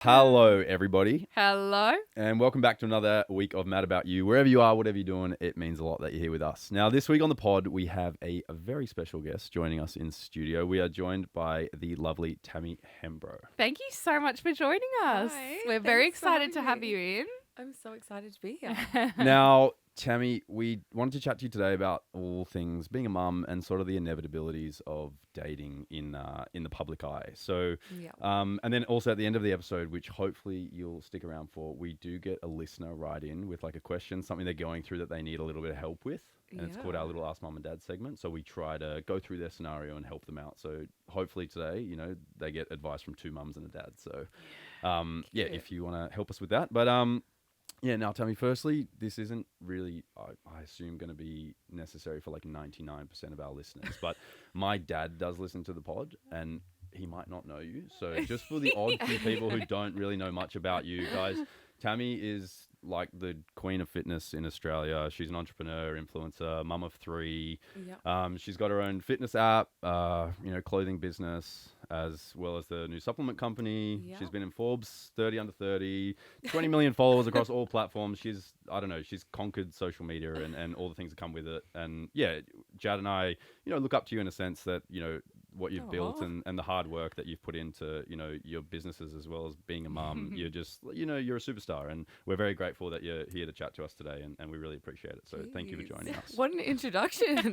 Hello, everybody, Hello. and welcome back to another week of Mad About You. Wherever you are, whatever you're doing, it means a lot that you're here with us. Now, this week on the pod, we have a very special guest joining us in studio. We are joined by the lovely Tammy Hembro. Thank you so much for joining us. Hi, We're very thanks for excited to having have you in. I'm so excited to be here. Now, Tammy, we wanted to chat to you today about all things being a mum and sort of the inevitabilities of dating in the public eye. So, Yeah. and then also at the end of the episode, which hopefully you'll stick around for, we do get a listener write in with like a question, something they're going through that they need a little bit of help with. And it's called our little Ask Mum and Dad segment. So we try to go through their scenario and help them out. So hopefully today, they get advice from two mums and a dad. So, yeah, if you want to help us with that. But, yeah, now tell me, firstly, this isn't really, I assume, going to be necessary for like 99% of our listeners. But my dad does listen to the pod and he might not know you. So just for the odd few people who don't really know much about you guys, Tammy is like the queen of fitness in Australia. She's an entrepreneur, influencer, mum of three. Yeah. She's got her own fitness app, clothing business, as well as the new supplement company. Yeah. She's been in Forbes 30 under 30, 20 million followers across all platforms. She's conquered social media and all the things that come with it. And yeah, Jad and I, look up to you in a sense that, what you've built and the hard work that you've put into, your businesses as well as being a mum. You're just, you're a superstar, and we're very grateful that you're here to chat to us today, and we really appreciate it. So thank you for joining us. What an introduction.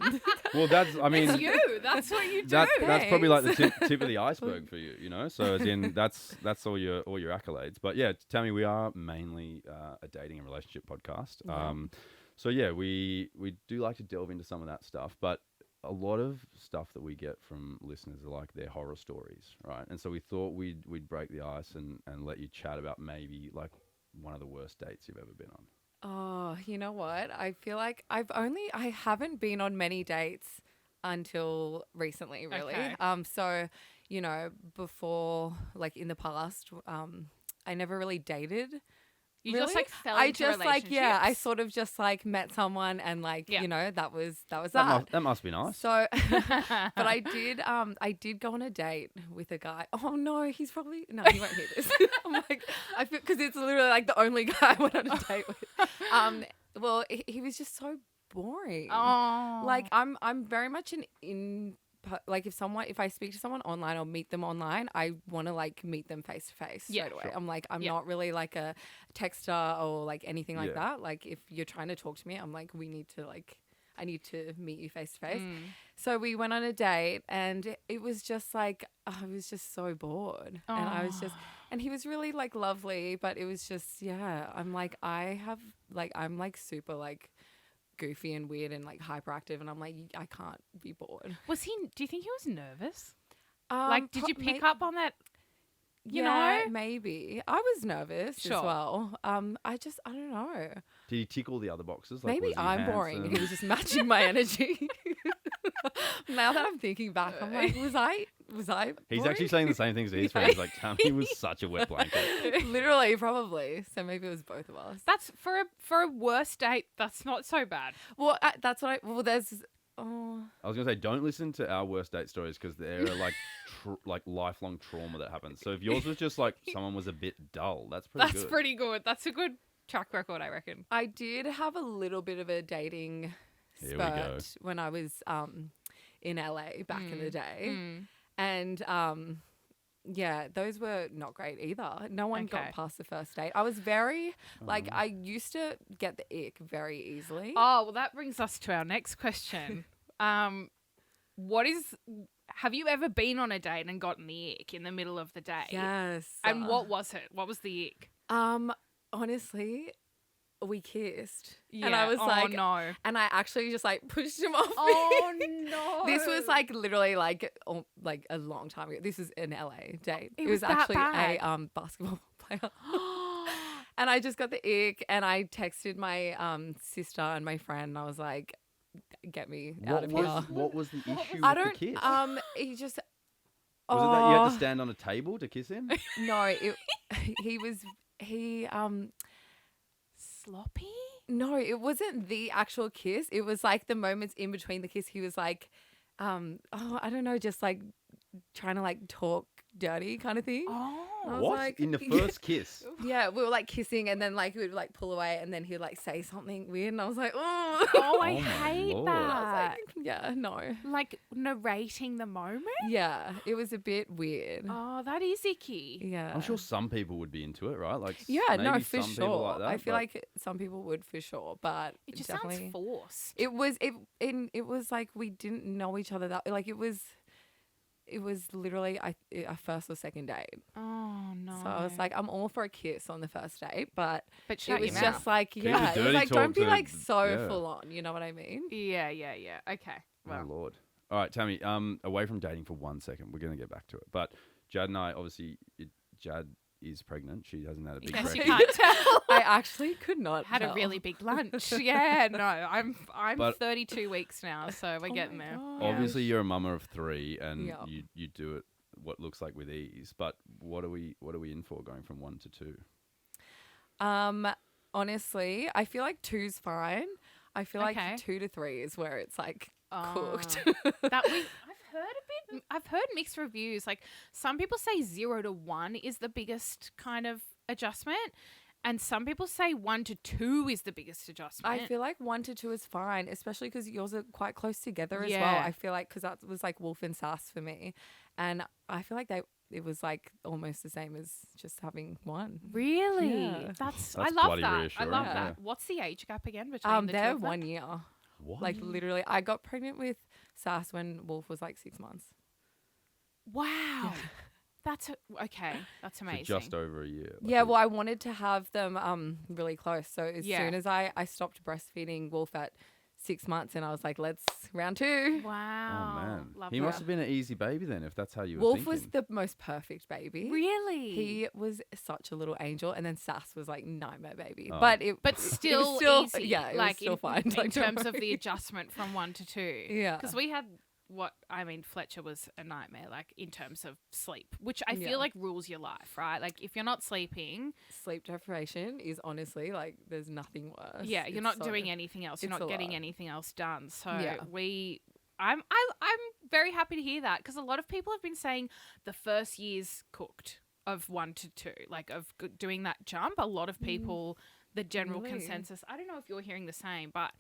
Well, that's you. That's what you do. that's probably like the tip of the iceberg for you, So as in that's all your accolades. But yeah, tell me, we are mainly a dating and relationship podcast. So yeah, we do like to delve into some of that stuff, but a lot of stuff that we get from listeners are like their horror stories, right? And so we thought we'd break the ice and let you chat about maybe like one of the worst dates you've ever been on. Oh, you know what? I feel like I haven't been on many dates until recently, really. Okay. So, before, like in the past, I never really dated. You Really? just like fell I into just relationships. I sort of just like met someone and like, that was that. That must be nice. So, but I did go on a date with a guy. Oh no, he won't hear this. I'm like, I feel because it's literally like the only guy I went on a date with. Well, he was just so boring. Oh. Like I'm very much like if I speak to someone online or meet them online, I want to like meet them face to face straight away. Sure. I'm like, I'm not really like a texter or like anything like that. Like if you're trying to talk to me, I'm like, I need to meet you face to face. So we went on a date and it was just like, I was just so bored. And and he was really like lovely, but it was just, I'm like, I'm like super like goofy and weird and like hyperactive, and I'm like, I can't be bored. Do you think he was nervous? Did you pick up? up on that? Maybe I was nervous as well. I don't know. Did he tick all the other boxes? Like, Maybe was he I'm handsome? boring and he was just matching my energy. Now that I'm thinking back, I'm like, was I? He's boring? actually saying the same things to his friends. Like, Tammy was such a wet blanket. Literally, probably. So maybe it was both of us. That's for a worst date. That's not so bad. Well, that's what there's. Oh. I was gonna say, don't listen to our worst date stories because they're like like lifelong trauma that happens. So if yours was just like someone was a bit dull, that's pretty good. That's pretty good. That's a good track record, I reckon. I did have a little bit of a dating spurt when I was in LA back in the day. And those were not great either. No one got past the first date. I was very I used to get the ick very easily. Oh, well, that brings us to our next question. Have you ever been on a date and gotten the ick in the middle of the day? Yes. And what was it? What was the ick? Honestly, we kissed. Yeah. And I was like, no. And I actually just like pushed him off. Oh, me. no. This was like literally like a long time ago. This is an LA date. It was that actually bad? a basketball player. And I just got the ick and I texted my sister and my friend and I was like, get me out of here. What was the issue with the kiss? He just... Was it that you had to stand on a table to kiss him? No, sloppy? No, it wasn't the actual kiss. It was like the moments in between the kiss. He was like, I don't know, just like trying to like talk dirty kind of thing. I was Oh, like, In the first kiss? yeah, we were like kissing, and then like we would like pull away, and then he'd like say something weird, and I was like, oh, oh, I Oh my hate Lord. I was that. like, yeah, no, Like narrating the moment. yeah, it was a bit weird. Oh, that is icky. Yeah, I'm sure some people would be into it, right? Like, Yeah, no, maybe for some people sure. like that, I feel but- like some people would for sure, but It just definitely. sounds forced. It was it was like we didn't know each other that like it was literally a first or second date. Oh no. So I was like, I'm all for a kiss on the first date, but but shut it was your just mouth. like the yeah, it was dirty like don't talk be to- like so yeah. full on. You know what I mean? Yeah. Okay. Oh Well, Lord. All right, Tammy. Away from dating for 1 second. We're gonna get back to it, but Jad and I obviously, Jad is pregnant. She hasn't had a big in case you breakfast. can't tell. I actually could not Had a tell. really big lunch. Yeah, no, I'm But- 32 weeks now, so we're Oh getting my there. God. Yeah. Obviously, you're a mama of 3, and Yeah. you do it what looks like with ease. But what are we in for going from 1 to 2? Honestly, I feel like 2's fine. I feel Okay. like 2 to 3 is where it's like cooked. I've heard mixed reviews. Like some people say 0 to 1 is the biggest kind of adjustment, and some people say 1 to 2 is the biggest adjustment. I feel like 1 to 2 is fine, especially because yours are quite close together as well. Yeah. I feel like because that was like Wolf and Sass for me, and I feel like it was like almost the same as just having one. Really, Yeah. that's That's I love bloody that. I reassuring, love yeah. that. What's the age gap again between the two They're of them? 1 year. What? Like literally, I got pregnant with Sass when Wolf was like 6 months. Wow, that's okay. That's So amazing. just over a year. like Yeah, a- well, I wanted to have them really close. So as Yeah. soon as I stopped breastfeeding Wolf at 6 months, and I was like, let's round 2. Oh Wow, man, love he that. must have been an easy baby then, if that's how you were Wolf thinking. was the most perfect baby. Really. He was such a little angel, and then Sass was like nightmare baby. Oh. But it, But it still, was still easy. yeah, it like was still in, fine. in Like, don't terms of the worry. adjustment from 1 to 2. Yeah. because we had Fletcher was a nightmare, like in terms of sleep, which I Yeah. feel like rules your life, right? Like if you're not sleeping, Sleep deprivation is honestly like there's nothing worse. yeah, you're It's not so- doing anything else. You're it's not a getting lot. anything else done. So Yeah. I'm very happy to hear that because a lot of people have been saying the first year's cooked of 1 to 2, like of doing that jump. A lot of people, the general Really? consensus. I don't know if you're hearing the same, but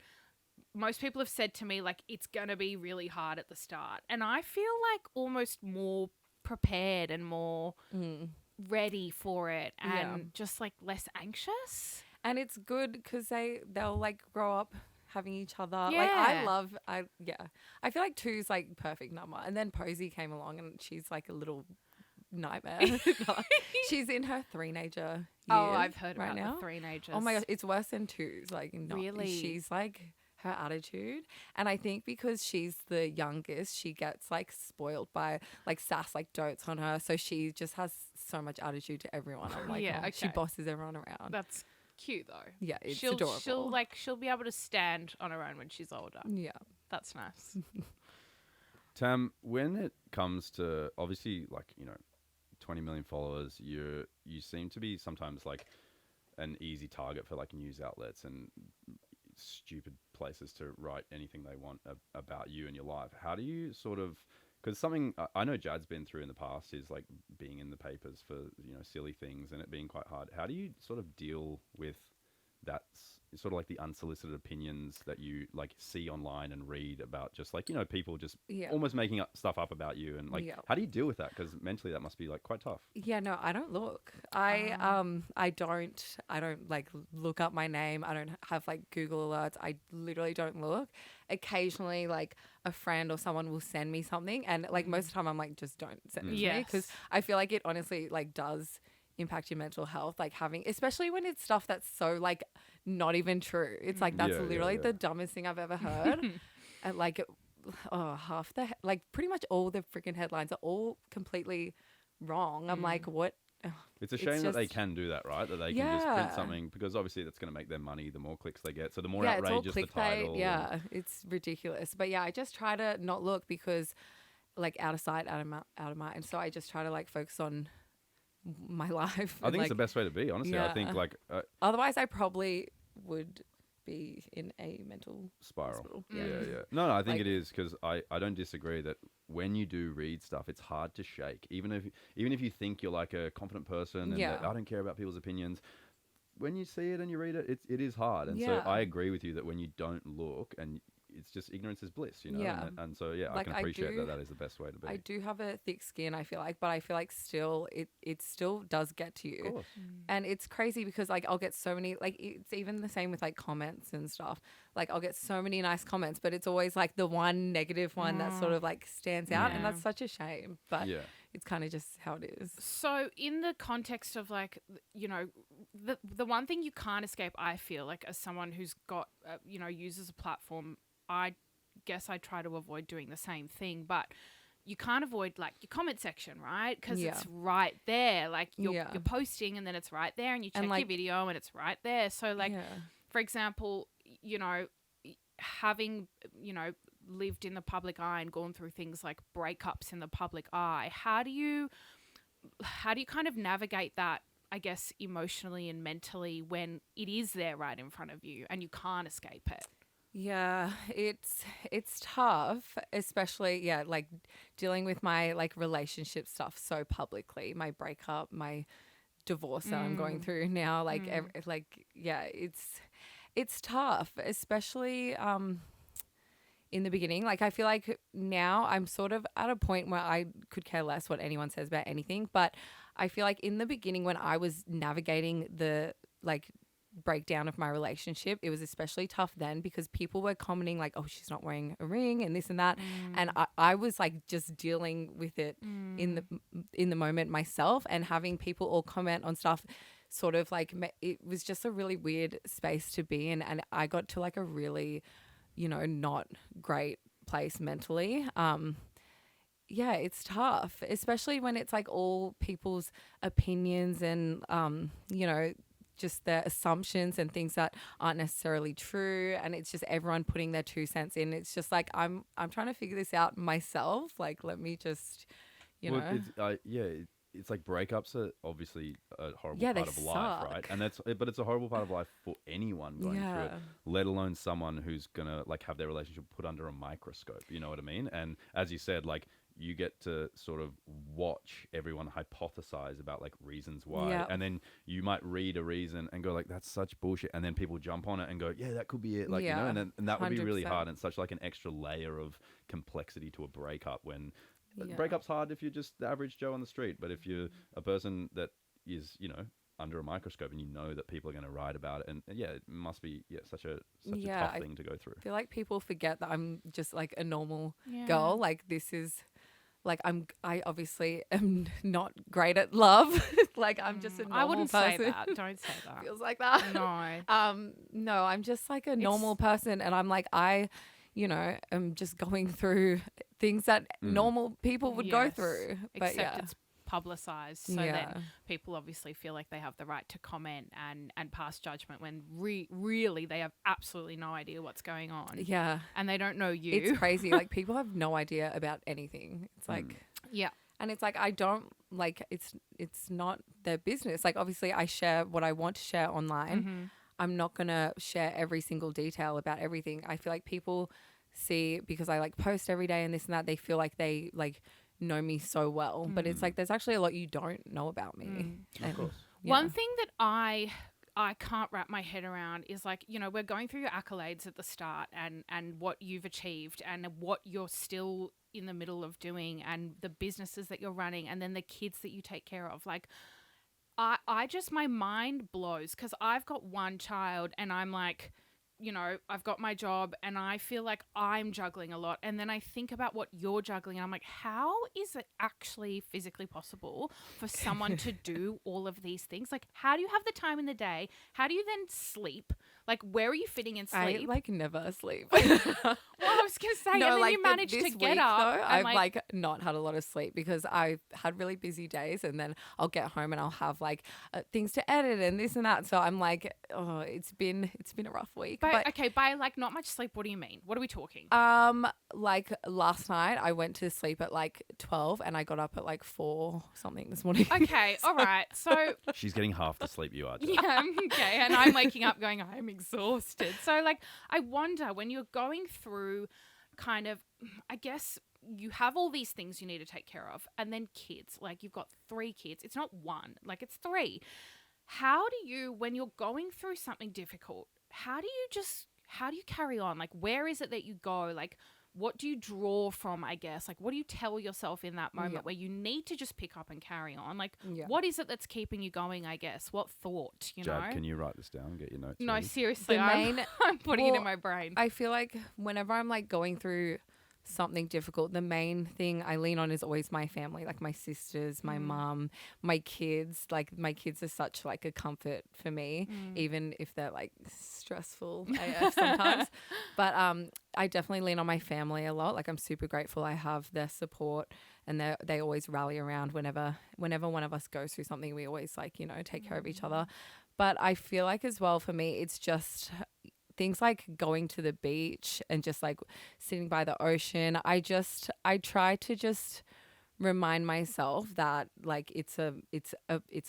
most people have said to me like it's gonna be really hard at the start, and I feel like almost more prepared and more Mm. ready for it, and Yeah. just like less anxious. And it's good because they'll like grow up having each other. Like I Yeah. I feel like 2's like perfect number. And then Posey came along, and she's like a little nightmare. She's in her 3-nager year. Oh, I've heard right about now. the 3-nagers. Oh my gosh, it's worse than 2's. Like, Really? she's like her attitude, and I think because she's the youngest, she gets like spoiled by like Sass, like dotes on her, so she just has so much attitude to everyone. I'm like, Yeah, oh, she okay. bosses everyone around. That's cute though. Yeah, it's she'll adorable. she'll be able to stand on her own when she's older. Yeah, That's nice. Tam, when it comes to obviously 20 million followers, you seem to be sometimes like an easy target for like news outlets and stupid places to write anything they want about you and your life. How do you sort of, because something I know Jad's been through in the past is like being in the papers for silly things and it being quite hard. How do you sort of deal with that sort of like the unsolicited opinions that you like see online and read about just like people just Yeah. almost making up stuff up about you, and like Yeah. how do you deal with that? Because mentally that must be like quite tough. yeah. No, I don't look. I don't like look up my name. I don't have like Google alerts. I literally don't look. Occasionally, like a friend or someone will send me something, and like most of the time, I'm like, just don't send it to me Yes. because I feel like it honestly like does impact your mental health, like having, especially when it's stuff that's so like not even true. It's like that's Yeah, yeah, literally yeah. the dumbest thing I've ever heard. And like half the like pretty much all the freaking headlines are all completely wrong. I'm like, what? It's a It's shame that they just- can do that, right? That they can just print Yeah. something, because obviously that's going to make them money the more clicks they get. So the more Yeah, it's all outrageous the title. clickbait. Yeah, it's ridiculous. But yeah, I just try to not look because like out of sight, out of mind. And so I just try to like focus on my life. I and, think it's the like, best way to be, honestly. I think Yeah. like Otherwise, I probably would be in a mental spiral. hospital. Yeah, yeah. No, I think Like- it is, because I don't disagree that when you do read stuff, it's hard to shake. Even if you think you're like a confident person and that I don't care about people's opinions, when you see it and you read it, it is hard. And so I agree with you that when you don't look, and it's just ignorance is bliss, you know? Yeah. And so, I Like, can I appreciate do- that is the best way to be. I do have a thick skin, I feel like, but I feel like still it still does get to Of you. course. And it's crazy because like I'll get so many, like it's even the same with like comments and stuff. Like I'll get so many nice comments, but it's always like the one negative one that sort of like stands out, and Yeah. that's such a shame. But Yeah. it's kind of just how it is. So in the context of like, you know, the one thing you can't escape, I feel like as someone who's got, you know, uses a platform, I guess I try to avoid doing the same thing, but you can't avoid like your comment section, right? Because Yeah. it's right there. Like you're Yeah. posting and then it's right there, and you check And, your like- video and it's right there. So like, yeah. for example, you know, having, you know, lived in the public eye and gone through things like breakups in the public eye, how do you kind of navigate that, I guess, emotionally and mentally when it is there right in front of you and you can't escape it? Yeah, it's tough, especially like dealing with my like relationship stuff so publicly, my breakup, my divorce that I'm going through now, like it's tough, especially in the beginning. Like I feel like now I'm sort of at a point where I could care less what anyone says about anything, but I feel like in the beginning when I was navigating the like breakdown of my relationship, it was especially tough then because people were commenting like, oh, she's not wearing a ring and this and that, and I was like just dealing with it in the moment myself, and having people all comment on stuff sort of like it was just a really weird space to be in, and I got to like a really, you know, not great place mentally. Yeah, it's tough, especially when it's like all people's opinions and you know, just their assumptions and things that aren't necessarily true, and it's just everyone putting their 2 cents in. It's just like I'm trying to figure this out myself. Like let me just, you know. It's like breakups are obviously a horrible Yeah, part they of life, right? suck. But it's a horrible part of life for anyone going through it, Yeah. let alone someone who's gonna like have their relationship put under a microscope. You know what I mean? And as you said, like you get to sort of watch everyone hypothesize about like reasons why, Yeah. and then you might read a reason and go like, "That's such bullshit," and then people jump on it and go, "Yeah, that could be it." Like you know, Yeah, and that would be really 100%. hard, and it's such like an extra layer of complexity to a breakup when. Yeah. Breakup's hard if you're just the average Joe on the street, but if you're a person that is, you know, under a microscope and you know that people are going to write about it, and it must be such a tough thing to go through. I feel like people forget that I'm just like a normal girl. Like this is like I obviously am not great at love. Like I'm just a normal I wouldn't person. say that. Don't say that. Feels like that. No. No, I'm just like a normal person, and I'm like you know, am just going through things that normal people would go Yes. through. But Except it's publicized, so Yeah. then people obviously feel like they have the right to comment and pass judgment when really they have absolutely no idea what's going on, yeah, and they don't know you. it's crazy. Like people have no idea about anything. It's like. Yeah. And it's like I don't like it's not their business. Like obviously I share what I want to share online. I'm not going to share every single detail about everything. I feel like people see, because I like post every day and this and that, they feel like they like know me so well. But it's like there's actually a lot you don't know about me. Of course. One thing that I can't wrap my head around is like, you know, we're going through your accolades at the start and what you've achieved and what you're still in the middle of doing and the businesses that you're running and then the kids that you take care of. Like I just, my mind blows because I've got one child and I'm like, you know, I've got my job and I feel like I'm juggling a lot. And then I think about what you're juggling and I'm like, how is it actually physically possible for someone to do all of these things? Like, how do you have the time in the day? How do you then sleep? Like, where are you fitting in sleep? I like never sleep. Well, I was going to say, and then you manage to get up. Though, and I've like not had a lot of sleep because I've had really busy days, and then I'll get home and I'll have like things to edit and this and that. So I'm like, oh, it's been a rough week. But okay, by like not much sleep, what do you mean? What are we talking? Like last night I went to sleep at like 12 and I got up at like 4 something this morning. Okay, all right. So She's getting half the sleep you are. Jess. yeah, okay. And I'm waking up going, I'm exhausted. So like, I wonder when you're going through kind of, I guess, you have all these things you need to take care of, and then kids, like you've got 3 kids. It's not 1, like it's 3. How do you, when you're going through something difficult, how do you carry on? Like, where is it that you go? Like, what do you draw from, I guess? Like, what do you tell yourself in that moment where you need to just pick up and carry on? Like, what is it that's keeping you going, I guess? What thought, you Jad, know? can you write this down and get your notes No, ready? seriously, I'm putting it in my brain. I feel like whenever I'm like going through something difficult, the main thing I lean on is always my family, like my sisters, my mum, my kids. Like my kids are such like a comfort for me, even if they're like stressful AF sometimes. But I definitely lean on my family a lot. Like I'm super grateful I have their support, and they always rally around whenever one of us goes through something. We always like, you know, take care of each other. But I feel like as well for me, it's just things like going to the beach and just like sitting by the ocean. I try to just remind myself that like it's a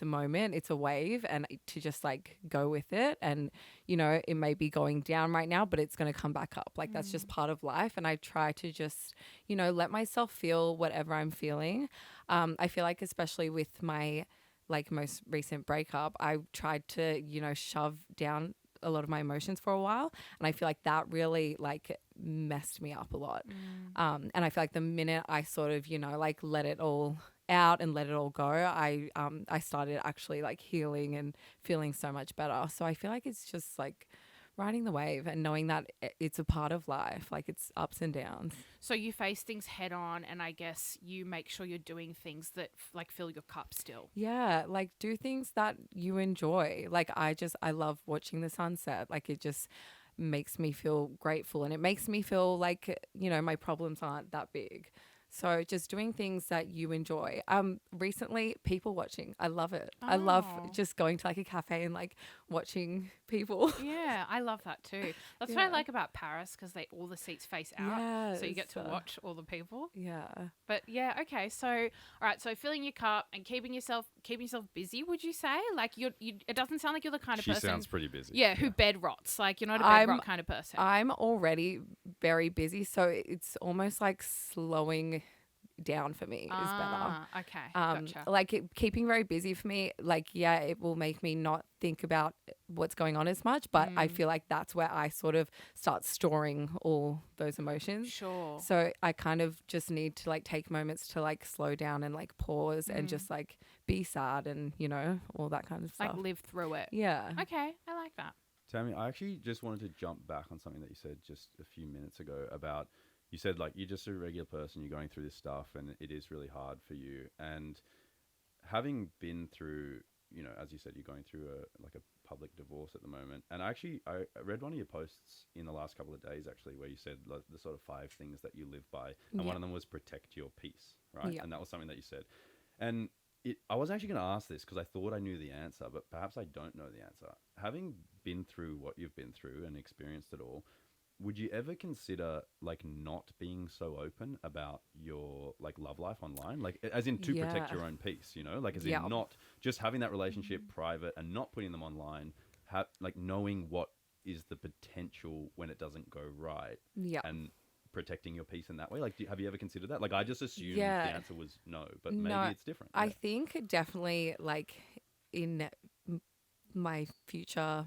moment, it's a wave, and to just like go with it. And you know, it may be going down right now, but it's going to come back up. Like that's just part of life. And I try to just, you know, let myself feel whatever I'm feeling. I feel like especially with my like most recent breakup, I tried to, you know, shove down a lot of my emotions for a while, and I feel like that really like messed me up a lot. And I feel like the minute I sort of, you know, like let it all out and let it all go, I started actually like healing and feeling so much better. So I feel like it's just like riding the wave and knowing that it's a part of life, like it's ups and downs. So you face things head on, and I guess you make sure you're doing things that like fill your cup still. Yeah, like do things that you enjoy. Like I love watching the sunset. Like it just makes me feel grateful, and it makes me feel like, you know, my problems aren't that big. So just doing things that you enjoy. Recently, people watching. I love it. I love just going to like a cafe and like watching people. Yeah, I love that too. That's what I like about Paris, because all the seats face out, so you get to watch all the people. Yeah. But yeah, okay. So all right, so filling your cup and keeping yourself busy. Would you say like it doesn't sound like you're the kind of She person. sounds pretty busy. Yeah, who bed rots. Like you're not a bed rot kind of person. I'm already very busy, so it's almost like slowing down for me is better. Okay, gotcha. Like keeping very busy for me, like yeah, it will make me not think about what's going on as much, but I feel like that's where I sort of start storing all those emotions. Sure. So I kind of just need to like take moments to like slow down and like pause and just like be sad and, you know, all that kind of stuff. Like live through it. Yeah. Okay, I like that. Tammy, I actually just wanted to jump back on something that you said just a few minutes ago about, you said like you're just a regular person, you're going through this stuff and it is really hard for you. And having been through, you know, as you said, you're going through a public divorce at the moment. And I read one of your posts in the last couple of days actually, where you said like, the sort of 5 things that you live by. And one of them was protect your peace, right? Yeah. And that was something that you said. And I was actually going to ask this because I thought I knew the answer, but perhaps I don't know the answer. Having been through what you've been through and experienced it all, would you ever consider like not being so open about your like love life online, like as in to protect your own peace, you know, like as in not just having that relationship private and not putting them online, like knowing what is the potential when it doesn't go right, and protecting your peace in that way? Like have you ever considered that? Like I just assumed the answer was no, but maybe it's different. I think definitely like in my future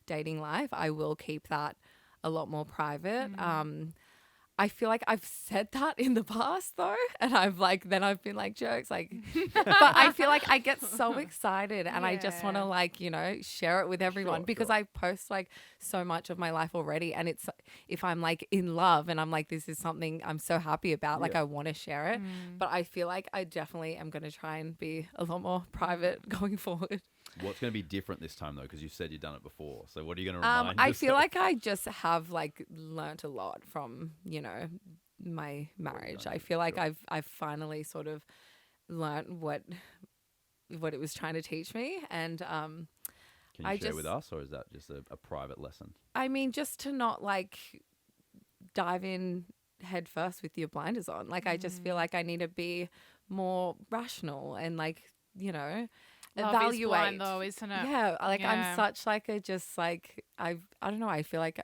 dating life, I will keep that a lot more private. I feel like I've said that in the past though, and I've been like jokes like, but I feel like I get so excited and I just want to like, you know, share it with everyone because I post like so much of my life already, and it's if I'm like in love and I'm like this is something I'm so happy about, like I want to share it, but I feel like I definitely am going to try and be a lot more private going forward. What's going to be different this time though? Because you said you've done it before. So what are you going to remind I yourself? feel like I just have like learnt a lot from, you know, my marriage. I feel like I've finally sort of learnt what it was trying to teach me, and can you share with us, or is that just a private lesson? I mean, just to not like dive in head first with your blinders on. Like I just feel like I need to be more rational and like, you know, Love is blind though, isn't it? Yeah, like I'm such like a just like I don't know, I feel like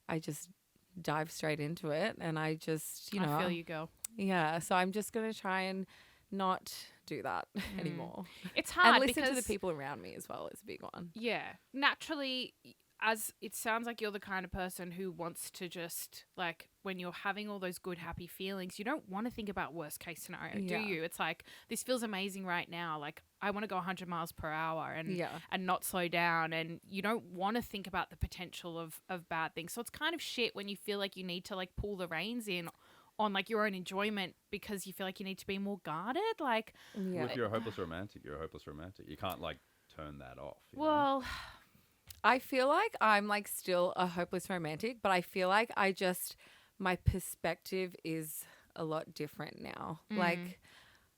I just dive straight into it, and I just, you know, I feel you, girl. yeah. So I'm just gonna try and not do that anymore, It's hard and listen because to the people around me as well. Is a big one. yeah, naturally, as it sounds like you're the kind of person who wants to just like when you're having all those good happy feelings, you don't want to think about worst case scenario, do Yeah. you? It's like this feels amazing right now. Like I want to go 100 miles per hour and Yeah. and not slow down, and you don't want to think about the potential of bad things. So it's kind of shit when you feel like you need to like pull the reins in on like your own enjoyment because you feel like you need to be more guarded. Like, Yeah. Well, if you're a hopeless romantic, you're a hopeless romantic. You can't like turn that off. you know? well, I feel like I'm like still a hopeless romantic, but I feel like my perspective is a lot different now.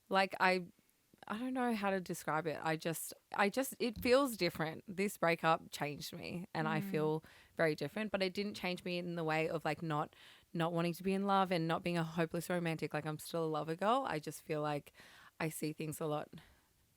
Like I don't know how to describe it. I just it feels different. This breakup changed me, and I feel very different, but it didn't change me in the way of like not wanting to be in love and not being a hopeless romantic. Like I'm still a lover girl. I just feel like I see things a lot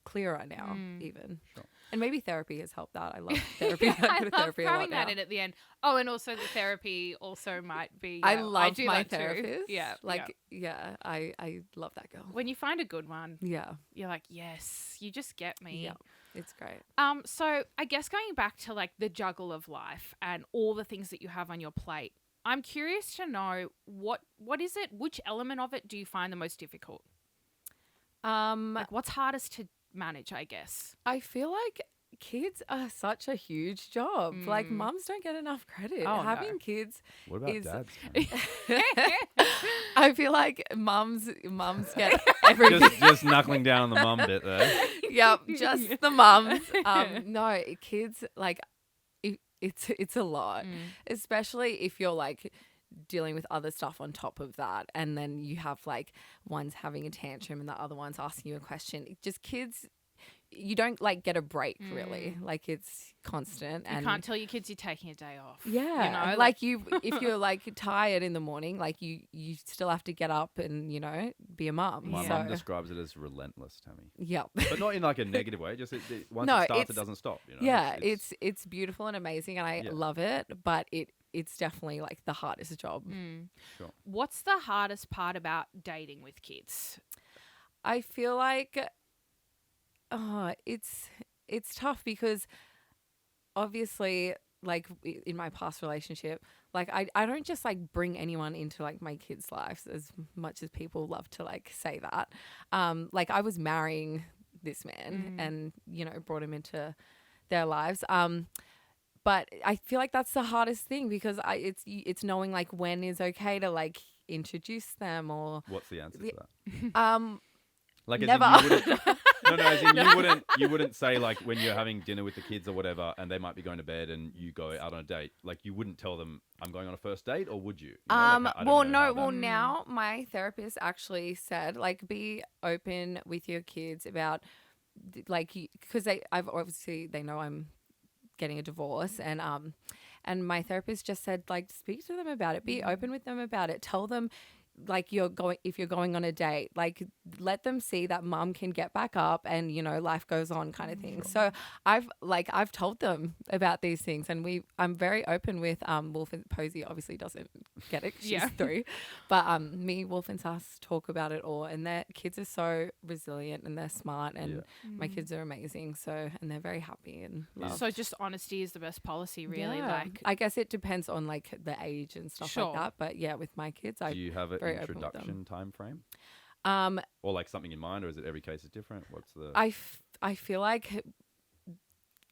clearer now, even. Sure. And maybe therapy has helped that. I love therapy. I I go to love therapy a lot throwing that now. in at the end. Oh, and also the therapy also might be. I yeah, love do my that too. therapist. Yeah, Like, yeah, I love that girl. when you find a good one, Yeah. you're like, yes, you just get me. Yeah. It's great. So I guess going back to like the juggle of life and all the things that you have on your plate, I'm curious to know what is it? Which element of it do you find the most difficult? Like what's hardest to manage? I guess. I feel like kids are such a huge job. Like mums don't get enough credit. Oh, no. Having kids What about is dads? man? I feel like mums get everything. just knuckling down on the mum bit there. Yep, just the mums. No, kids like it's a lot, especially if you're like dealing with other stuff on top of that, and then you have like one's having a tantrum and the other one's asking you a question. Just kids, you don't like get a break really. Like it's constant. You And can't tell your kids you're taking a day off. yeah, You know, like you, if you're like tired in the morning, like you still have to get up and be a mum. My so mum describes it as relentless, Tammy. yep. But not in like a negative way. Just once No, it starts, it's- it doesn't stop. You know? Yeah, it's beautiful and amazing, and I Yeah. love it. But it's definitely like the hardest job. Sure. What's the hardest part about dating with kids? I feel like it's tough because obviously like in my past relationship, like I don't just like bring anyone into like my kids' lives as much as people love to like say that. Like I was marrying this man and brought him into their lives. But I feel like that's the hardest thing because it's knowing like when is okay to like introduce them or What's the answer to that? Like, as never. in you wouldn't, no, as in you wouldn't say like when you're having dinner with the kids or whatever, and they might be going to bed, and you go out on a date. Like, you wouldn't tell them I'm going on a first date, or would you? Like, I don't Well, know no. how Well, that- now my therapist actually said, like, be open with your kids about, like, because they know I'm getting a divorce, and my therapist just said, like, speak to them about it, be open with them about it, tell them. Like if you're going on a date, like let them see that mum can get back up and life goes on kind of thing. So I've told them about these things, and I'm very open with Wolf and Posey obviously doesn't get it. She's 3, but me, Wolf and Sass talk about it all, and their kids are so resilient and they're smart, and my kids are amazing. So and they're very happy and loved. So just honesty is the best policy, really. Yeah. Like, I guess it depends on like the age and stuff Sure. like that. But yeah, with my kids, Do you have an very open with them. introduction time frame, um or like something in mind, or is it every case is different? What's the? I feel like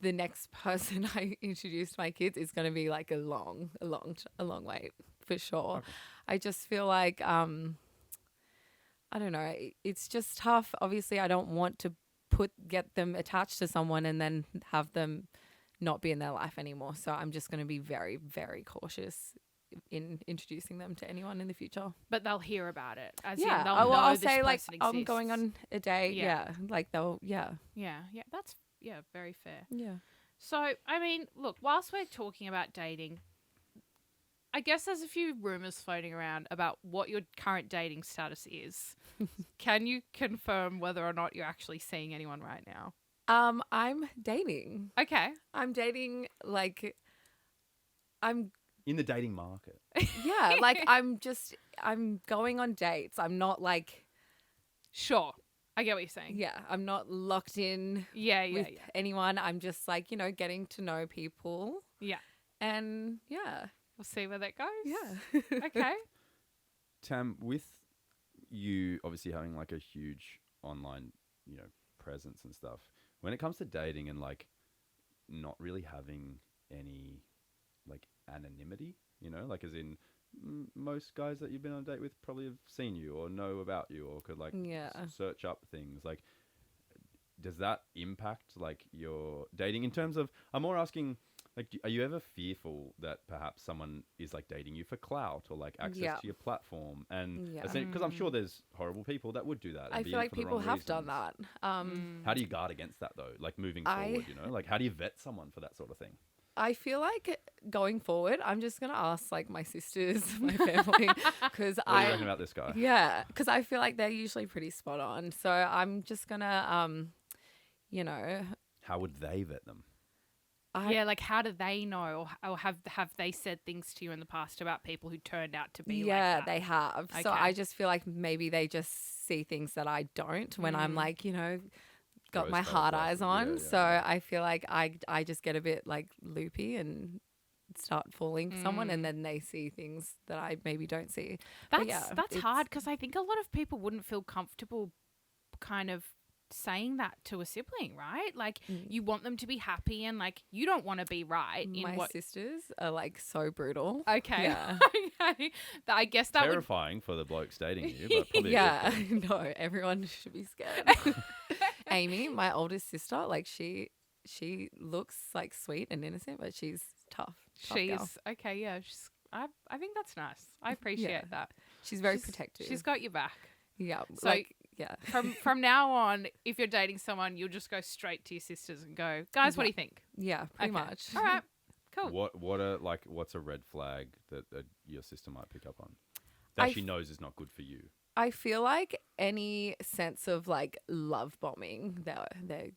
the next person I introduce my kids is going to be like a long wait for sure. Okay. I just feel like I don't know. It's just tough. Obviously, I don't want to get them attached to someone and then have them not be in their life anymore. So I'm just going to be very, very cautious in introducing them to anyone in the future. but they'll hear about it. As Yeah, in they'll well, know I'll this say like person I'm going exists. on a date. Yeah. Yeah, like they'll Yeah, that's very fair. yeah. So, I mean, look, whilst we're talking about dating, I guess there's a few rumors floating around about what your current dating status is. Can you confirm whether or not you're actually seeing anyone right now? I'm dating. Okay. I'm dating like I'm in the dating market. Yeah, like I'm going on dates. I'm not like, Sure. I get what you're saying. yeah, I'm not locked in Yeah. with anyone. I'm just like, getting to know people. Yeah. And yeah. We'll see where that goes. Yeah. Okay. Tam, with you obviously having like a huge online, presence and stuff, when it comes to dating and like not really having any like anonymity, like as in most guys that you've been on a date with probably have seen you or know about you or could like Yeah. search up things. Like, does that impact like your dating in terms of, I'm more asking, like, are you ever fearful that perhaps someone is like dating you for clout or like access Yeah. to your platform? And Yeah. because I'm sure there's horrible people that would do that. I and be feel in it like for the people wrong have done reasons. that. How do you guard against that though? Like moving I- forward, like how do you vet someone for that sort of thing? I feel like going forward, I'm just going to ask like my sisters, my family, because What do you reckon about this guy? yeah, because I feel like they're usually pretty spot on. So I'm just going to, How would they vet them? Yeah, like how do they know, or have they said things to you in the past about people who turned out to be like yeah, that? they have. So Okay. I just feel like maybe they just see things that I don't when I'm like, got my Rose-colored hard glasses. eyes on. Yeah, So yeah. I feel like I just get a bit like loopy and start falling for someone, and then they see things that I maybe don't see. But That's yeah, that's it's- hard because I think a lot of people wouldn't feel comfortable kind of saying that to a sibling, right? Like you want them to be happy and like you don't want to be right in My what sisters are like so brutal. Okay. Yeah. Okay. I guess that would Terrifying for the blokes dating you, but probably a Yeah, good thing. no, everyone should be scared. Amy, my oldest sister, like she looks like sweet and innocent, but she's tough. Tough gal. she's okay, yeah. I think that's nice. I appreciate Yeah. that. She's very She's- protective. She's got your back. yeah, So- like yeah. From now on, if you're dating someone, you'll just go straight to your sisters and go, guys, what do you think? Yeah, pretty Okay. much. All right. Cool. What's a red flag that your sister might pick up on that I she f- knows is not good for you? I feel like any sense of like love bombing, they're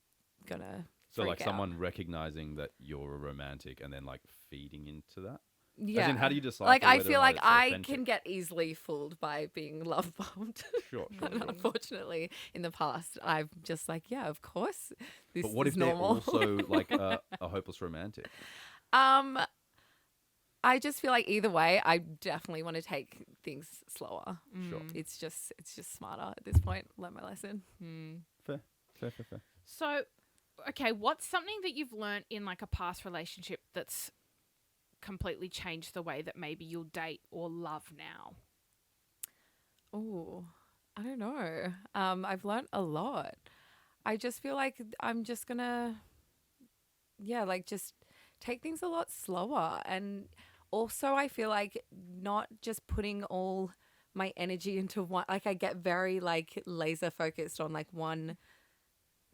gonna So like freak out. someone recognizing that you're a romantic and then like feeding into that. Yeah. As in, how do you decide? like I whether or feel not like it's I authentic? can get easily fooled by being love bombed. Sure. And unfortunately, in the past, I've just like, yeah, of course, this But what is if normal. they're also like a hopeless romantic? I just feel like either way, I definitely want to take things slower. Sure. It's just smarter at this point. Learn my lesson. Fair. So, okay, what's something that you've learnt in like a past relationship that's completely changed the way that maybe you'll date or love now? Oh, I don't know. I've learned a lot. I just feel like I'm just gonna, yeah, like just take things a lot slower. And also I feel like not just putting all my energy into one, like I get very like laser focused on like one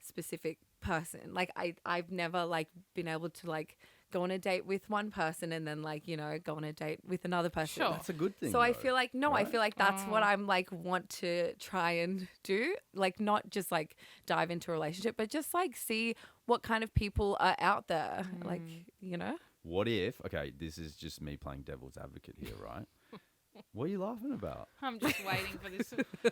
specific person. Like I've never like been able to like go on a date with one person and then like, go on a date with another person. Sure. That's a good thing. So I though, feel like I right? feel like that's what I'm like want to try and do. Like not just like dive into a relationship, but just like see what kind of people are out there. Like, What if? Okay, this is just me playing devil's advocate here, right? What are you laughing about? I'm just waiting for this.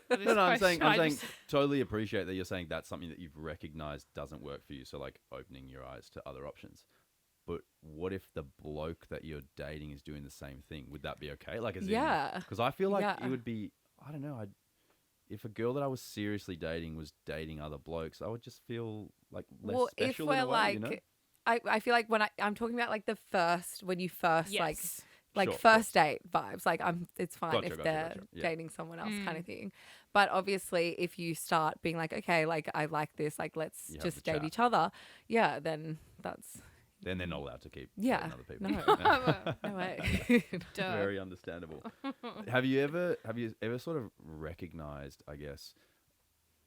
For this No, I'm saying, question. I I'm saying, just- totally appreciate that you're saying that's something that you've recognized doesn't work for you. So like opening your eyes to other options. But what if the bloke that you're dating is doing the same thing? Would that be okay? Like, as Yeah. Because I feel like Yeah. it would be. I don't know. If a girl that I was seriously dating was dating other blokes, I would just feel like less well, if special we're in a way. like, You know? I feel like when I'm talking about like when you first yes. like Sure, first date vibes, like it's fine Gotcha, if gotcha, they're gotcha. Yeah. dating someone else kind of thing. But obviously if you start being like, okay, like I like this, like let's You have just the date chat. each other. Yeah, then that's Then they're not allowed to keep yeah. dating other people. No way. Duh. Very understandable. Have you ever sort of recognized, I guess,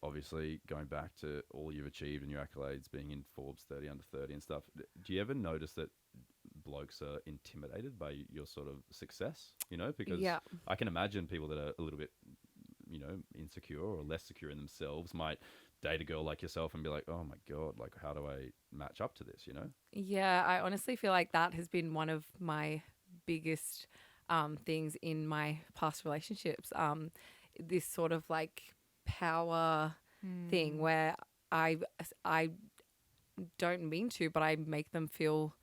obviously going back to all you've achieved and your accolades, being in Forbes 30 under 30 and stuff, do you ever notice that blokes are intimidated by your sort of success? Because Yeah. I can imagine people that are a little bit, insecure or less secure in themselves might date a girl like yourself and be like, oh my God, like how do I match up to this, Yeah, I honestly feel like that has been one of my biggest things in my past relationships. This sort of like power thing where I don't mean to, but I make them feel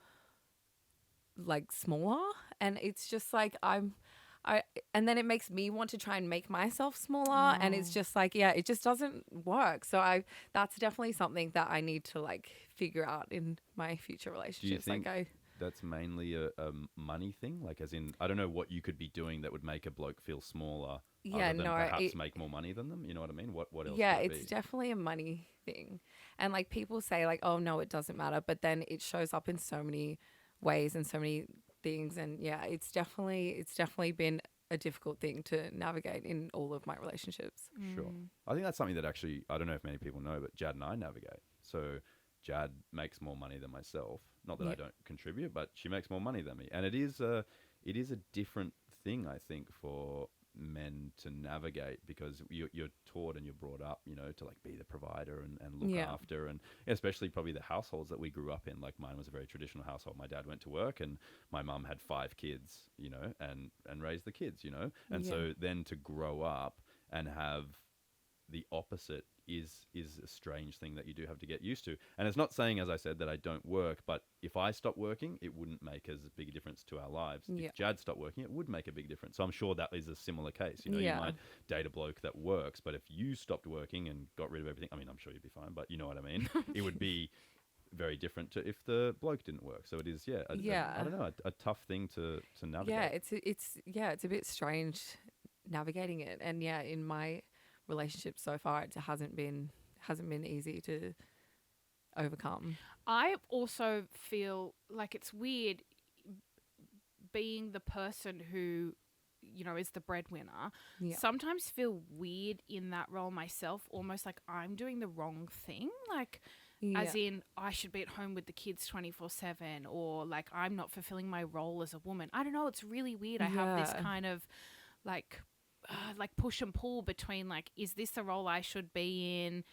like smaller, and it's just like and then it makes me want to try and make myself smaller, and it's just like, yeah, it just doesn't work. So that's definitely something that I need to like figure out in my future relationships. think like that's mainly a money thing? Like, as in, I don't know what you could be doing that would make a bloke feel smaller. Yeah, other than no, perhaps make more money than them. You know what I mean? What else? yeah, could it it's be? definitely a money thing. And like people say like, oh no, it doesn't matter, but then it shows up in so many ways and so many things. And yeah, it's definitely been a difficult thing to navigate in all of my relationships. Sure. I think that's something that actually, I don't know if many people know, but Jad and I navigate. So Jad makes more money than myself. Not that I don't contribute, but she makes more money than me. And it is a different thing, I think, for men to navigate, because you're taught and you're brought up, you know, to like be the provider and look after, and especially probably the households that we grew up in. Like mine was a very traditional household. My dad went to work and my mum had 5 kids, you know, and raised the kids, you know. And so then to grow up and have the opposite is a strange thing that you do have to get used to. And it's not saying, as I said, that I don't work, but if I stop working, it wouldn't make as big a difference to our lives. If Jad stopped working, it would make a big difference. So I'm sure that is a similar case. You know, you might date a bloke that works, but if you stopped working and got rid of everything, I mean, I'm sure you'd be fine, but you know what I mean? It would be very different to if the bloke didn't work. So it is, I don't know, a tough thing to navigate. Yeah, it's a bit strange navigating it. And yeah, in my relationship so far, it hasn't been easy to overcome. I also feel like it's weird being the person who, you know, is the breadwinner. Sometimes feel weird in that role myself, almost like I'm doing the wrong thing. Like, as in, I should be at home with the kids 24/7, or like I'm not fulfilling my role as a woman. I don't know. It's really weird. I have this kind of like push and pull between like, is this the role I should be in?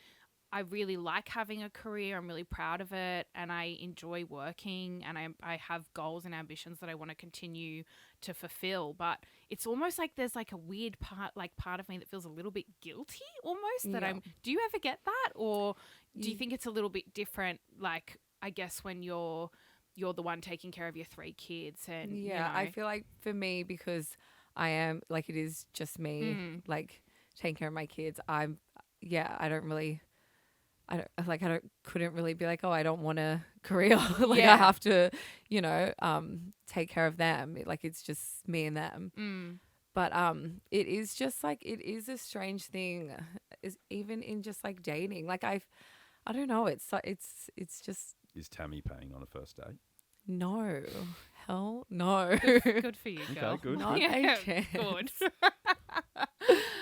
I really like having a career. I'm really proud of it, and I enjoy working, and I have goals and ambitions that I want to continue to fulfill. But it's almost like there's like a weird part of me that feels a little bit guilty almost that do you ever get that? Or do you think it's a little bit different? Like, I guess when you're the one taking care of your 3 kids and, you know. I feel like for me, because I am like, it is just me, like taking care of my kids. I couldn't really be like, oh, I don't want a career. I have to, you know, take care of them. It's just me and them. But it is just like, it is a strange thing, is even in just like dating. Like I don't know. It's just. Is Tammy paying on a first date? No, hell no. Good for you, girl. Okay, good. Not a chance. Good.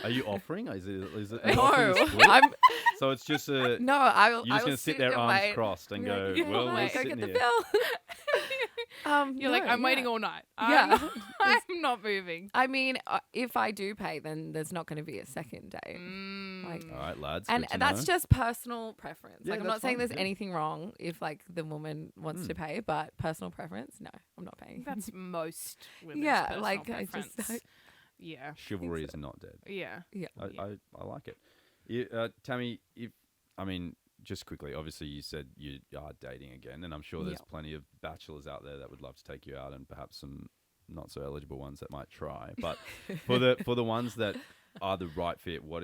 Are you offering? Is it No, I'm. So it's just a. No, you're just gonna sit there, arms crossed, and go. Like, well, we're go sitting get the here. bill. You're like, I'm waiting all night. Yeah. I'm not moving. I mean, if I do pay, then there's not going to be a second date. Like, all right, lads. and good to that's know. just personal preference. Yeah, Like, I'm that's not saying fine, there's anything wrong if like the woman wants to pay, but personal preference, no, I'm not paying. That's most women's Yeah, like, preference. I just. Yeah. Chivalry is not dead. Yeah. Yeah. I like it. Tammy, just quickly, obviously you said you are dating again, and I'm sure there's plenty of bachelors out there that would love to take you out, and perhaps some not so eligible ones that might try. But for the ones that are the right fit, what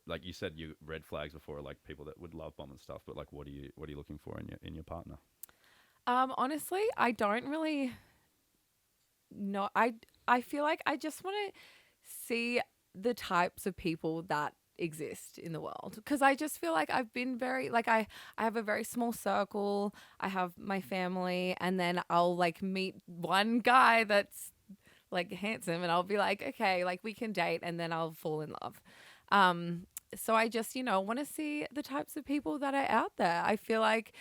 like you said, you red flags before, like people that would love bomb and stuff, but like what are you looking for in your partner? Honestly, I don't really know. I feel like I just want to see the types of people that exist in the world, because I just feel like I've been very like I have a very small circle. I have my family, and then I'll like meet one guy that's like handsome, and I'll be like, okay, like we can date, and then I'll fall in love. So I just, you know, want to see the types of people that are out there. I feel like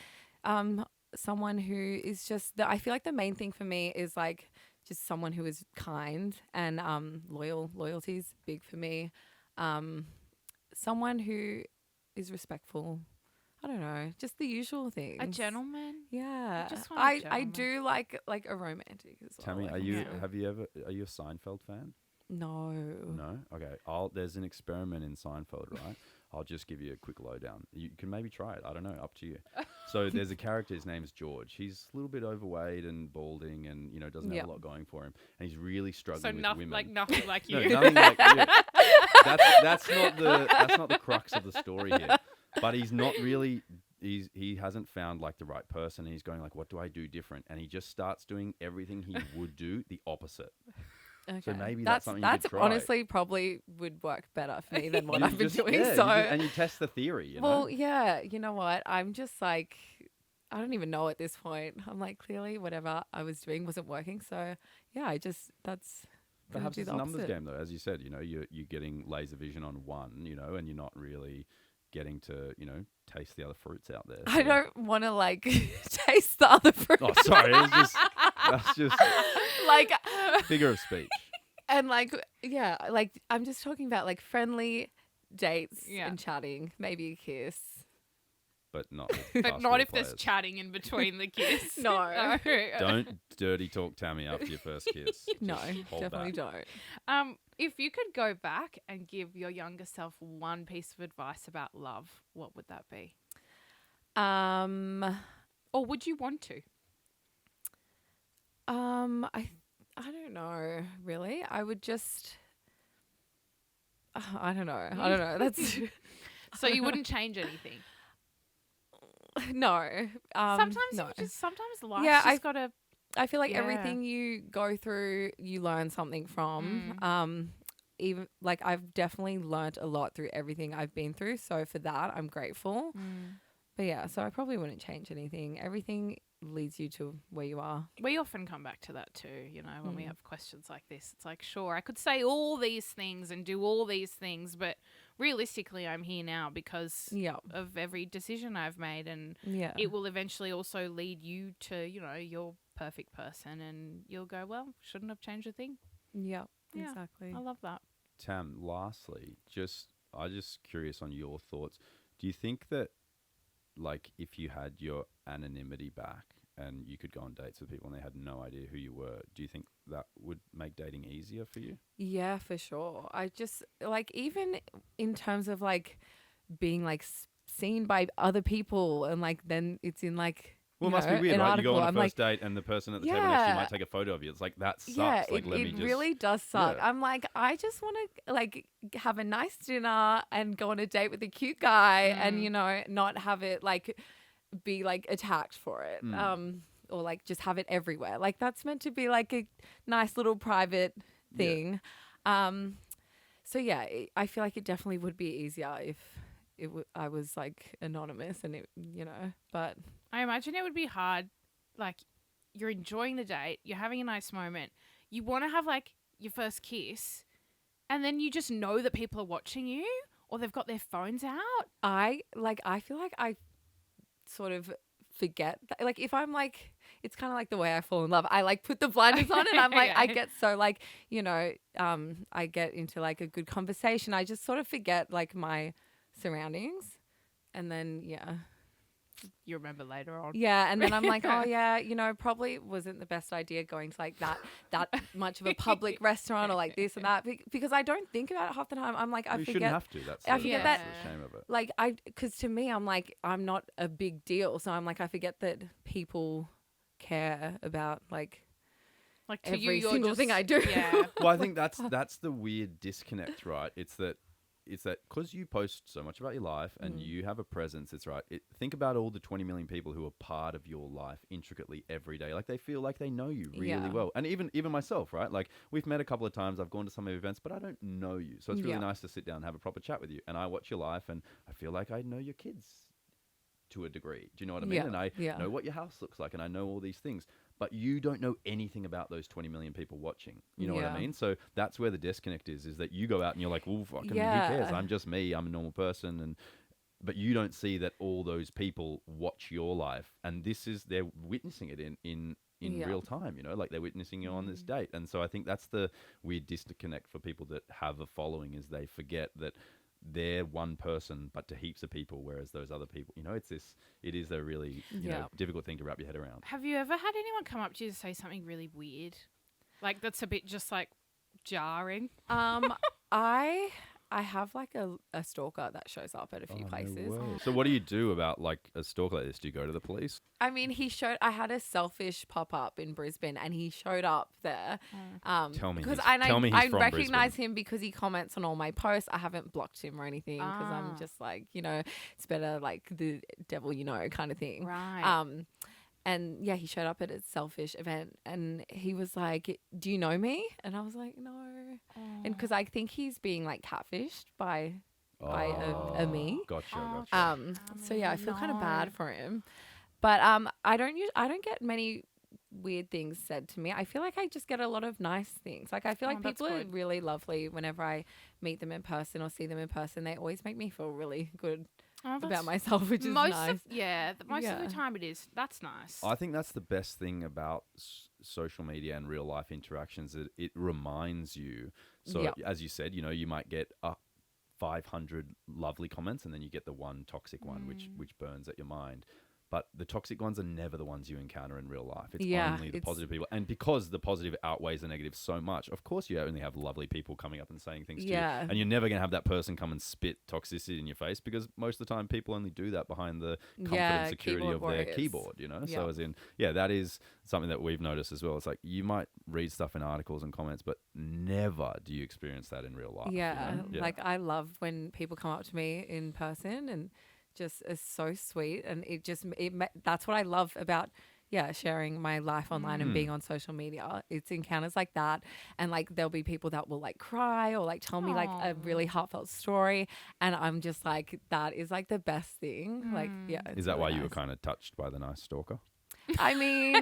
someone who is just I feel like the main thing for me is like just someone who is kind and loyal. Loyalty is big for me. Someone who is respectful. I don't know, just the usual things. A gentleman. Yeah. just want a I gentleman. do like a romantic as well. Tammy, like, are you Yeah. are you a Seinfeld fan? No. No. Okay. There's an experiment in Seinfeld, right? I'll just give you a quick lowdown. You can maybe try it. I don't know. Up to you. So there's a character. His name's George. He's a little bit overweight and balding, and doesn't Yeah. have a lot going for him. And he's really struggling So with nothing women. nothing like No, you. nothing like you. That's not the crux of the story here. But he's not really. He hasn't found like the right person. And he's going like, what do I do different? And he just starts doing everything he would do the opposite. Okay. So maybe that's something you that's could try. honestly probably would work better for me than what You I've been just- doing. yeah, so and you test the theory. well, yeah, you know what? I'm just like, I don't even know at this point. I'm like, clearly whatever I was doing wasn't working. So yeah, that's gonna Perhaps do it's the a numbers opposite. game, though. As you said, you're getting laser vision on one, and you're not really getting to, taste the other fruits out there. I So- don't want to like taste the other fruit. Oh, sorry. That's just like, figure of speech. and like, yeah, like I'm just talking about like friendly dates Yeah. and chatting, maybe a kiss. But not. With But basketball not if there's players. chatting in between the kiss. No. Don't dirty talk Tammy after your first kiss. No, Just hold definitely back. don't. If you could go back and give your younger self one piece of advice about love, what would that be? Or would you want to? I don't know, really. I would just I don't know. I don't know. That's So you wouldn't change anything. no. Sometimes no. you just sometimes life's Yeah, just gotta I feel like Yeah. everything you go through, you learn something from. Mm. Even like I've definitely learnt a lot through everything I've been through. So for that, I'm grateful. But yeah, so I probably wouldn't change anything. Everything leads you to where you are. We often come back to that too, when we Mm. have questions like this. It's like, sure, I could say all these things and do all these things, but realistically, I'm here now because Yeah. of every decision I've made, and Yeah. it will eventually also lead you to, your perfect person, and you'll go, well, shouldn't have changed a thing. Yeah. Yeah. Exactly. I love that. Tam, lastly, I'm just curious on your thoughts. Do you think that, like, if you had your anonymity back and you could go on dates with people and they had no idea who you were, do you think that would make dating easier for you? Yeah, for sure. I just like even in terms of like being like seen by other people and like then it's in like Well, it you must know, be weird, an right? article. You go on a I'm first like, date and the person at the table next to you Yeah. might take a photo of you. It's like, that sucks. yeah, Like, let me it just... really does suck. Yeah. I'm like, I just want to like have a nice dinner and go on a date with a cute guy and not have it like be like attacked for it. Or like just have it everywhere. Like that's meant to be like a nice little private thing. So yeah, I feel like it definitely would be easier if I was like anonymous and but I imagine it would be hard. Like, you're enjoying the date, you're having a nice moment, you want to have like your first kiss, and then you just know that people are watching you or they've got their phones out. I feel like I sort of forget that, like if I'm like it's kind of like the way I fall in love. I like put the blinders on and I'm like I Yeah. get so like I get into like a good conversation. I just sort of forget like my surroundings, and then You remember later on. and then I'm like, oh yeah, probably wasn't the best idea going to like that much of a public restaurant or like this and that because I don't think about it half the time. I'm like I you forget shouldn't have to. That's I the, forget that's that- the shame of it. like because to me I'm like I'm not a big deal, so I'm like I forget that people care about like Like to you, every you're single just, thing I do. Yeah. Well, I think that's the weird disconnect, right? It's that because you post so much about your life and you have a presence. It's right. Think about all the 20 million people who are part of your life intricately every day. Like they feel like they know you really Yeah. well, and even myself, right? Like we've met a couple of times. I've gone to some of your events, but I don't know you, so it's really Yeah. nice to sit down and have a proper chat with you. And I watch your life, and I feel like I know your kids to a degree. Do you know what I mean? Yeah, And I yeah. know what your house looks like, and I know all these things. But you don't know anything about those 20 million people watching. You know what I Yeah. mean? So that's where the disconnect is that you go out and you're like, well, fucking who Yeah. cares? I'm just me. I'm a normal person. But you don't see that all those people watch your life. And they're witnessing it in Yeah. real time, like they're witnessing you on this date. And so I think that's the weird disconnect for people that have a following is they forget that they're one person, but to heaps of people, whereas those other people, it is a really difficult thing to wrap your head around. Have you ever had anyone come up to you to say something really weird? Like that's a bit just like jarring? I have like a stalker that shows up at a few places. So what do you do about like a stalker like this? Do you go to the police? I mean, I had a Selfish pop up in Brisbane and he showed up there. Tell me because he's I from recognize Brisbane. him because he comments on all my posts. I haven't blocked him or anything because I'm just like, it's better like the devil kind of thing. Right. And yeah, he showed up at a Selfish event and he was like, "Do you know me?" And I was like, "No." And because I think he's being like catfished by a me. Gotcha. So yeah, I feel kind of bad for him. But I don't get many weird things said to me. I feel like I just get a lot of nice things. Like I feel like people are really lovely whenever I meet them in person or see them in person. They always make me feel really good about myself, which is nice. Most of the time it is. That's nice. I think that's the best thing about social media and real life interactions. It reminds you. So as you said, you might get 500 lovely comments and then you get the one toxic one, which burns at your mind. But the toxic ones are never the ones you encounter in real life. It's only the positive people. And because the positive outweighs the negative so much, of course you only have lovely people coming up and saying things to you. And you're never going to have that person come and spit toxicity in your face because most of the time people only do that behind the confident security of their keyboard, So as in, that is something that we've noticed as well. It's like you might read stuff in articles and comments, but never do you experience that in real life. Like I love when people come up to me in person and just is so sweet, and that's what I love about sharing my life online and being on social media. It's encounters like that, and like there'll be people that will like cry or like tell me like a really heartfelt story, and I'm just like, that is like the best thing. Like is that why you were kind of touched by the nice stalker? I mean,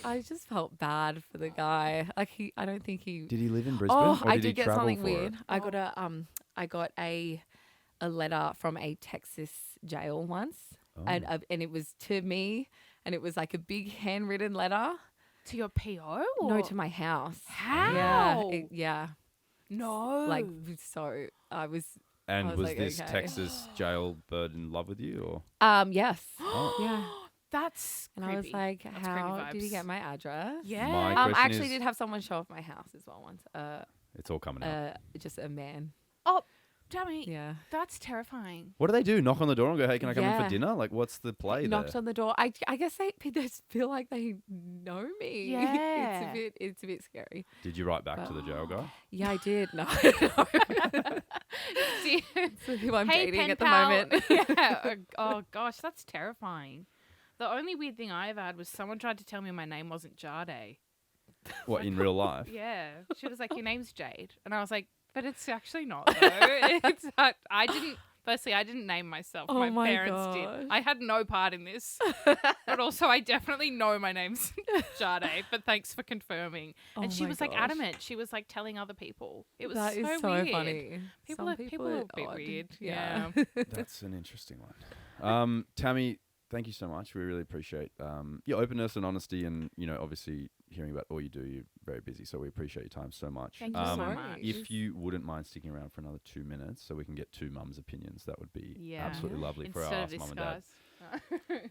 I just felt bad for the guy. Like I don't think he did he live in Brisbane? Oh, or I did he did get travel something for weird. it? I got a letter from a Texas jail once, and it was to me, and it was like a big handwritten letter to your PO. No, to my house. How? Yeah. No. Like so, I was. And was like, this okay. Texas jailbird in love with you, or? Yes. Yeah. That's and creepy. I was like, That's how creepy did he vibes. get my address? Yeah. My I question actually is- did have someone show up my house as well once. It's all coming out. Just a man. Oh, dummy. Yeah. That's terrifying. What do they do? Knock on the door and go, "Hey, can I come in Yeah. for dinner?" Like, what's the play Knocked there? on the door. I guess they just feel like they know me. Yeah. it's a bit scary. Did you write back to the jail guy? Yeah, I did. No. See- It's who I'm Hey, dating pen at the pal. moment. Yeah. Oh gosh, that's terrifying. The only weird thing I ever had was someone tried to tell me my name wasn't Jade. What, in real life? Yeah. She was like, "Your name's Jade," and I was like, "But it's actually not. Though. It's not, I didn't." Firstly, I didn't name myself. Oh my my parents gosh. did. I had no part in this. But also, I definitely know my name's Jade. But thanks for confirming. Oh And she my was like gosh. adamant. She was like telling other people. It was That is so so weird. funny. People Some are a bit odd. weird. Yeah. That's an interesting one. Tammy, thank you so much. We really appreciate your openness and honesty, and obviously hearing about all you do. You're very busy, so we appreciate your time so much. Thank you so much. If you wouldn't mind sticking around for another 2 minutes, so we can get two mums' opinions, that would be absolutely lovely for our Instead of Ask this, Mum and Dad. guys.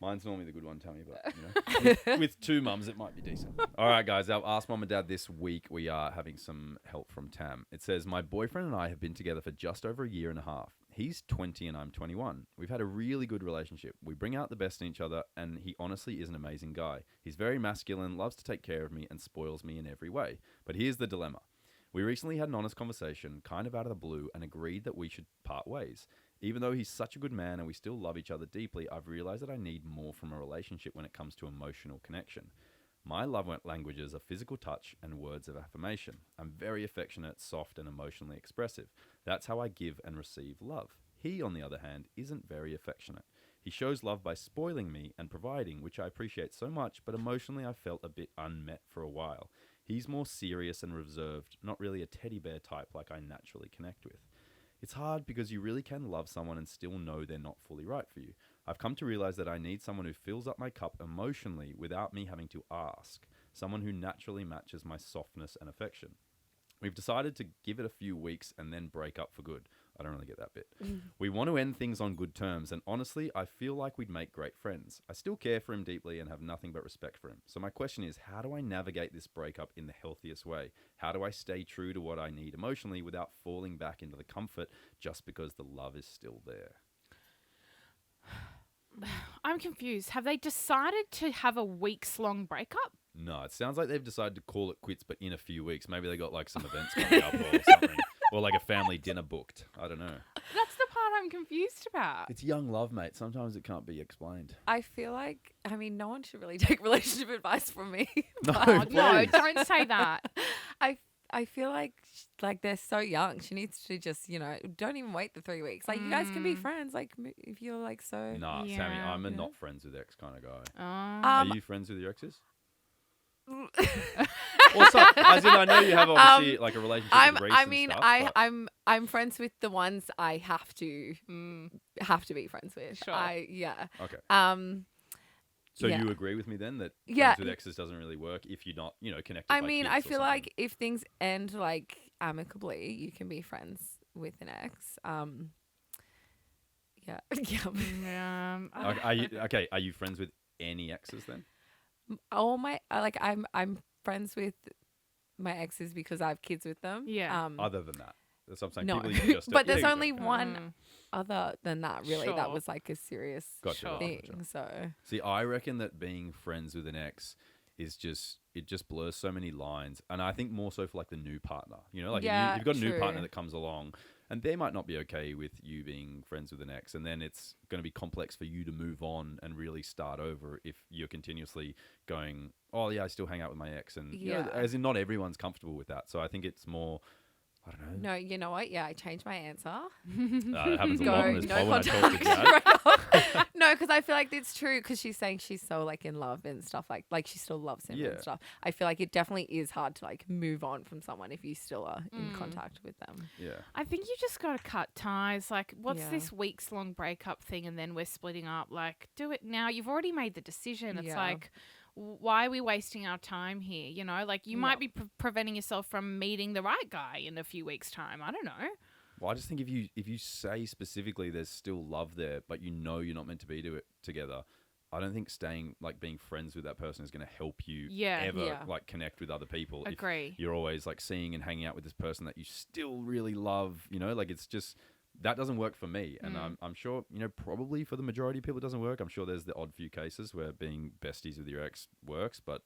Mine's normally the good one, Tammy, but with two mums, it might be decent. All right, guys, our Ask Mum and Dad this week, we are having some help from Tam. It says, "My boyfriend and I have been together for just over a year and a half. He's 20 and I'm 21. We've had a really good relationship. We bring out the best in each other, and he honestly is an amazing guy. He's very masculine, loves to take care of me, and spoils me in every way. But here's the dilemma. We recently had an honest conversation, kind of out of the blue, and agreed that we should part ways. Even though he's such a good man and we still love each other deeply, I've realized that I need more from a relationship when it comes to emotional connection. My love languages are physical touch and words of affirmation. I'm very affectionate, soft, and emotionally expressive. That's how I give and receive love. He, on the other hand, isn't very affectionate. He shows love by spoiling me and providing, which I appreciate so much, but emotionally I felt a bit unmet for a while. He's more serious and reserved, not really a teddy bear type like I naturally connect with. It's hard because you really can love someone and still know they're not fully right for you. I've come to realize that I need someone who fills up my cup emotionally without me having to ask. Someone who naturally matches my softness and affection. We've decided to give it a few weeks and then break up for good. I don't really get that bit. We want to end things on good terms, and honestly, I feel like we'd make great friends. I still care for him deeply and have nothing but respect for him. So my question is, how do I navigate this breakup in the healthiest way? How do I stay true to what I need emotionally without falling back into the comfort just because the love is still there? I'm confused. Have they decided to have a weeks-long breakup? No, it sounds like they've decided to call it quits, but in a few weeks. Maybe they got like some events coming up or something. Or like a family dinner booked. I don't know. That's the part I'm confused about. It's young love, mate. Sometimes it can't be explained. I feel like, I mean, no one should really take relationship advice from me. No, Oh, no, please. don't say that. I feel like they're so young. She needs to just, don't even wait the 3 weeks. Like, you guys can be friends. Like, if you're like so. Nah, Yeah. Tammy, I'm a Yeah. not friends with ex kind of guy. Oh. Are you friends with your exes? Well, so, as in, I know you have obviously like a relationship with Reese and stuff, but- I'm friends with the ones I have to be friends with. Sure. Okay. So yeah. you agree with me then that Yeah. friends with exes doesn't really work if you're not, connected I by mean, kids I or feel something? like if things end like amicably, you can be friends with an ex. Yeah. Yeah. Are you friends with any exes then? All my I'm friends with my exes because I have kids with them. Yeah. Other than that, that's what I'm saying. No, People you just but there's yeah, only exactly. one other than that. Really, that Sure. was like a serious Gotcha, Sure. thing. gotcha. So See, I reckon that being friends with an ex is just blurs so many lines, and I think more so for like the new partner. Like Yeah, you've got a new true. partner that comes along, and they might not be okay with you being friends with an ex, and then it's going to be complex for you to move on and really start over if you're continuously going, oh yeah, I still hang out with my ex, and Yeah. as in not everyone's comfortable with that. So I think it's more, I don't know. no, you know what? Yeah, I changed my answer. It happens a Go, lot on this no pod when I talk to contact. Jad. No, because I feel like it's true. Because she's saying she's so like in love and stuff like she still loves him Yeah. and stuff. I feel like it definitely is hard to like move on from someone if you still are in contact with them. Yeah. I think you just got to cut ties. Like, what's Yeah. this weeks long breakup thing and then we're splitting up? Like, do it now. You've already made the decision. It's Yeah. like, why are we wasting our time here? Like, you might be preventing yourself from meeting the right guy in a few weeks' time. I don't know. Well, I just think if you say specifically there's still love there, but you're not meant to be together, I don't think being friends with that person is going to help you ever Yeah. like connect with other people. Agree. If you're always like seeing and hanging out with this person that you still really love, like it's just that doesn't work for me. And I'm sure, probably for the majority of people it doesn't work. I'm sure there's the odd few cases where being besties with your ex works, but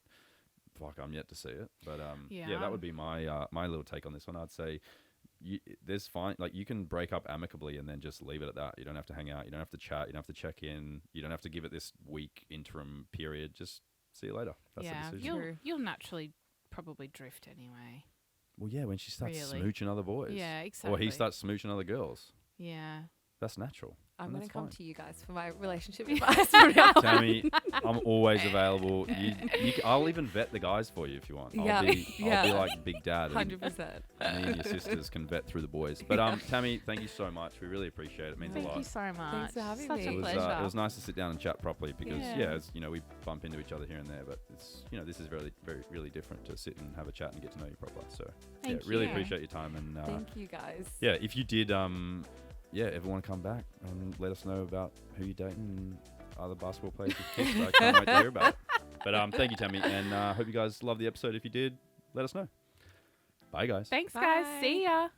fuck, I'm yet to see it. But yeah, that would be my my little take on this one. I'd say there's fine, like you can break up amicably and then just leave it at that. You don't have to hang out, you don't have to chat, you don't have to check in, you don't have to give it this week interim period. Just see you later. That's the decision. True. You'll naturally probably drift anyway. Well, yeah, when she starts Really? smooching other boys, Yeah, or exactly. he starts smooching other girls, Yeah. that's natural. I'm and going to that's come fine. to you guys for my relationship advice from now on. Tammy, I'm always available. I'll even vet the guys for you if you want. Yeah, I'll be yeah. like big dad. And 100%. me and your sisters can vet through the boys. But Tammy, thank you so much. We really appreciate it. It means Thank a lot. you so much. Thanks for having Such me. a It was, pleasure. it was nice to sit down and chat properly because Yeah. we bump into each other here and there, but it's this is very really different to sit and have a chat and get to know you properly. So Thank really you. appreciate your time and Thank you guys. yeah, if you did ever want to come back and let us know about who you're dating and other basketball players with kids, I can't wait to hear about it. But thank you, Tammy, and hope you guys loved the episode. If you did, let us know. Bye, guys. Thanks, guys. Bye. See ya.